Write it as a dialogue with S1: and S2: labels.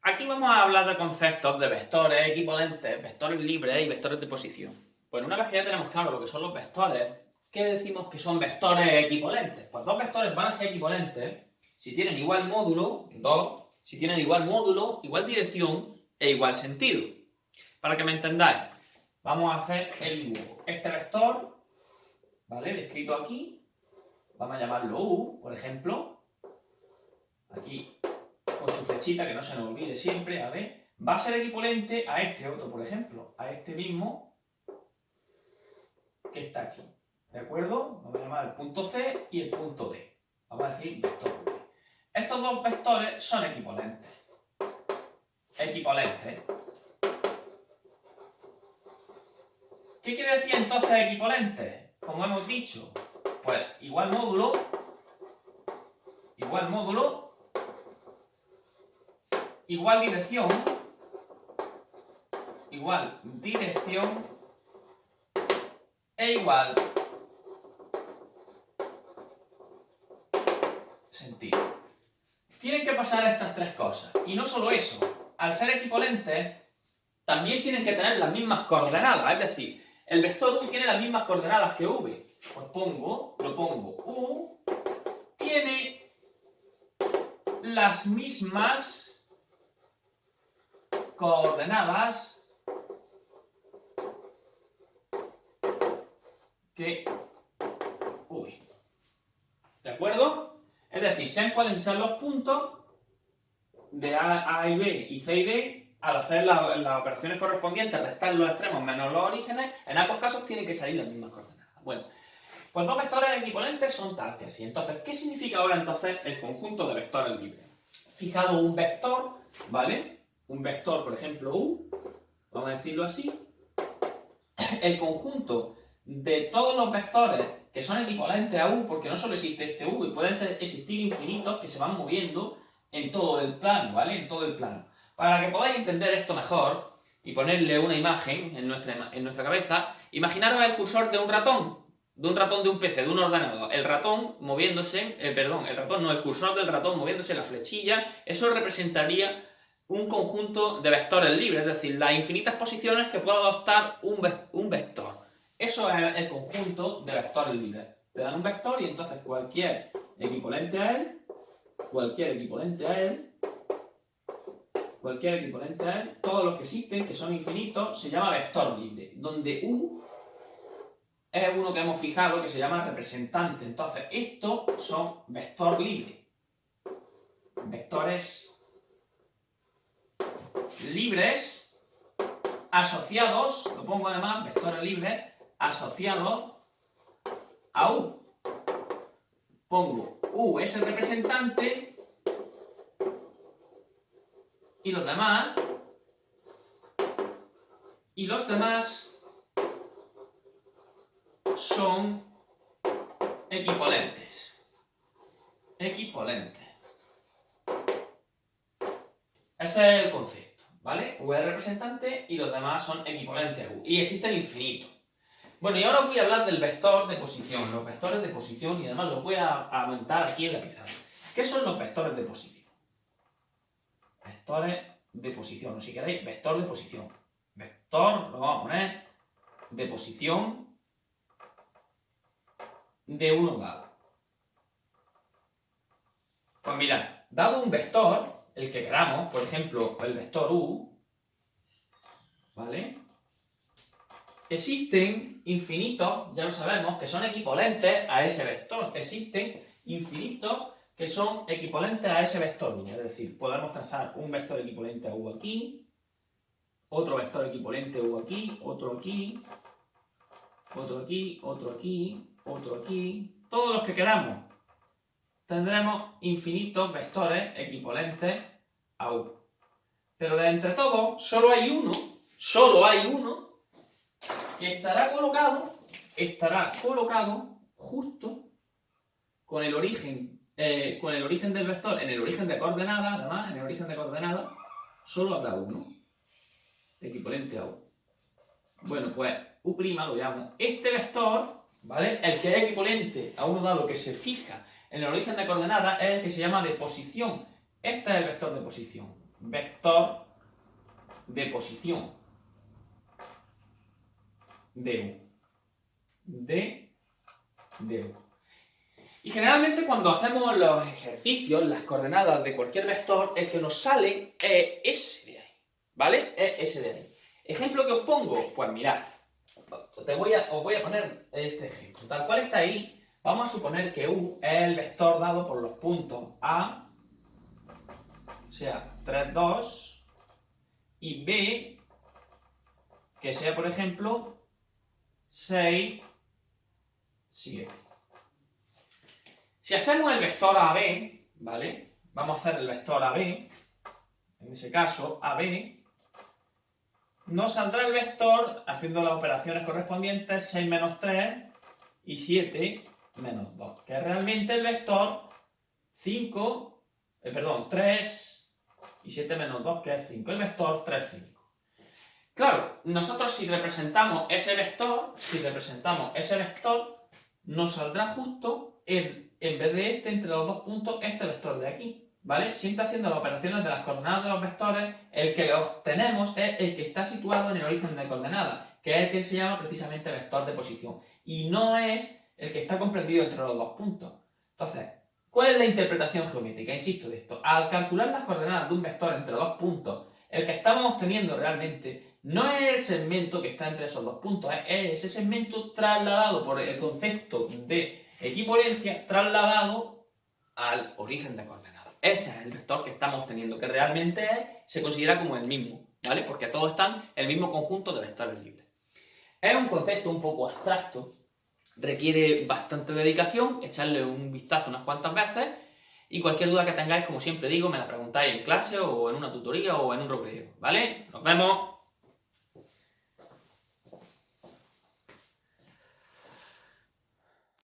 S1: Aquí vamos a hablar de conceptos de vectores equivalentes, vectores libres y vectores de posición. Pues una vez que ya tenemos claro lo que son los vectores, ¿qué decimos que son vectores equivalentes? Pues dos vectores van a ser equivalentes si tienen igual módulo, si tienen igual módulo, igual dirección e igual sentido. Para que me entendáis, vamos a hacer el dibujo. Este vector, ¿vale? Descrito aquí, vamos a llamarlo U, por ejemplo. Aquí con su flechita, que no se nos olvide siempre, a ver, va a ser equivalente a este otro, por ejemplo, a este mismo que está aquí. ¿De acuerdo? Vamos a llamar el punto C y el punto D. Vamos a decir vector V. Estos dos vectores son equivalentes. Equivalentes. ¿Qué quiere decir entonces equivalentes? Como hemos dicho, pues igual módulo, igual dirección e igual sentido. Tienen que pasar estas tres cosas. Y no solo eso, al ser equivalentes, también tienen que tener las mismas coordenadas. Es decir, el vector U tiene las mismas coordenadas que V. Pues lo pongo, U tiene las mismas coordenadas que V. ¿De acuerdo? Es decir, sean cuáles sean los puntos de A y B y C y D, al hacer las operaciones correspondientes, restar los extremos menos los orígenes, en ambos casos tienen que salir las mismas coordenadas. Bueno, pues dos vectores equivalentes son tal que así. Entonces, ¿qué significa ahora entonces el conjunto de vectores libres? Fijaros un vector, ¿vale? Un vector, por ejemplo, U, vamos a decirlo así. El conjunto de todos los vectores que son equivalentes a U, porque no solo existe este U, y pueden existir infinitos que se van moviendo en todo el plano, ¿vale? En todo el plano. Para que podáis entender esto mejor y ponerle una imagen en nuestra cabeza, imaginaros el cursor de un ratón de un PC, de un ordenador. El ratón moviéndose, el cursor del ratón moviéndose, la flechilla, eso representaría un conjunto de vectores libres, es decir, las infinitas posiciones que pueda adoptar un vector. Eso es el conjunto de vectores libres. Te dan un vector y entonces cualquier equivalente a él, todos los que existen, que son infinitos, se llama vector libre, donde U es uno que hemos fijado que se llama representante. Entonces, estos son vector libre. Vectores libres asociados, lo pongo además, vectores libres asociados a U. Pongo U es el representante y los demás son equivalentes. Ese es el concepto, ¿vale? U es el representante y los demás son equivalentes a U. Y existe el infinito. Bueno, y ahora os voy a hablar del vector de posición, los vectores de posición, y además los voy a aumentar aquí en la pizarra. ¿Qué son los vectores de posición? Vectores de posición, o si queréis, vector de posición. Vector, lo vamos a poner, de posición de uno dado. Pues mirad, dado un vector, el que queramos, por ejemplo, el vector U, ¿vale? Existen infinitos, ya lo sabemos, que son equivalentes a ese vector. Existen infinitos que son equivalentes a ese vector U. Es decir, podemos trazar un vector equivalente a U aquí, otro vector equivalente a U aquí, otro aquí, otro aquí, otro aquí, otro aquí, todos los que queramos. Tendremos infinitos vectores equivalentes a U. Pero de entre todos, solo hay uno que estará colocado justo con el origen del vector, en el origen de coordenadas, además, en el origen de coordenadas, solo habrá uno equivalente a U. Bueno, pues U' lo llamo. Este vector, ¿vale? El que es equivalente a uno dado que se fija en el origen de coordenadas es el que se llama de posición. Este es el vector de posición. vector de posición de U. Y generalmente cuando hacemos los ejercicios, las coordenadas de cualquier vector, el que nos sale es ese de ahí, ¿vale? Es ese de ahí. ¿Ejemplo que os pongo? Pues mirad, os voy a poner este ejemplo. Tal cual está ahí, vamos a suponer que U es el vector dado por los puntos A, o sea, 3, 2, y B, que sea, por ejemplo, 6, 7. Si hacemos el vector AB, ¿vale? Vamos a hacer el vector AB, en ese caso, AB, nos saldrá el vector, haciendo las operaciones correspondientes, 6 menos 3 y 7 menos 2, que es realmente el vector 3 y 7 menos 2, que es 5, el vector 3, 5. Claro, nosotros si representamos ese vector, nos saldrá justo en vez de este, entre los dos puntos, este vector de aquí, ¿vale? Siempre haciendo las operaciones de las coordenadas de los vectores, el que obtenemos es el que está situado en el origen de coordenadas, que es el que se llama precisamente vector de posición, y no es el que está comprendido entre los dos puntos. Entonces, ¿cuál es la interpretación geométrica? Insisto de esto. Al calcular las coordenadas de un vector entre dos puntos, el que estamos obteniendo realmente no es el segmento que está entre esos dos puntos, es ese segmento trasladado por el concepto de equipolencia, trasladado al origen de coordenadas. Ese es el vector que estamos obteniendo, que realmente se considera como el mismo, ¿vale? Porque todos están en el mismo conjunto de vectores libres. Es un concepto un poco abstracto, requiere bastante dedicación, echarle un vistazo unas cuantas veces, y cualquier duda que tengáis, como siempre digo, me la preguntáis en clase o en una tutoría o en un recreo, ¿vale? Nos vemos.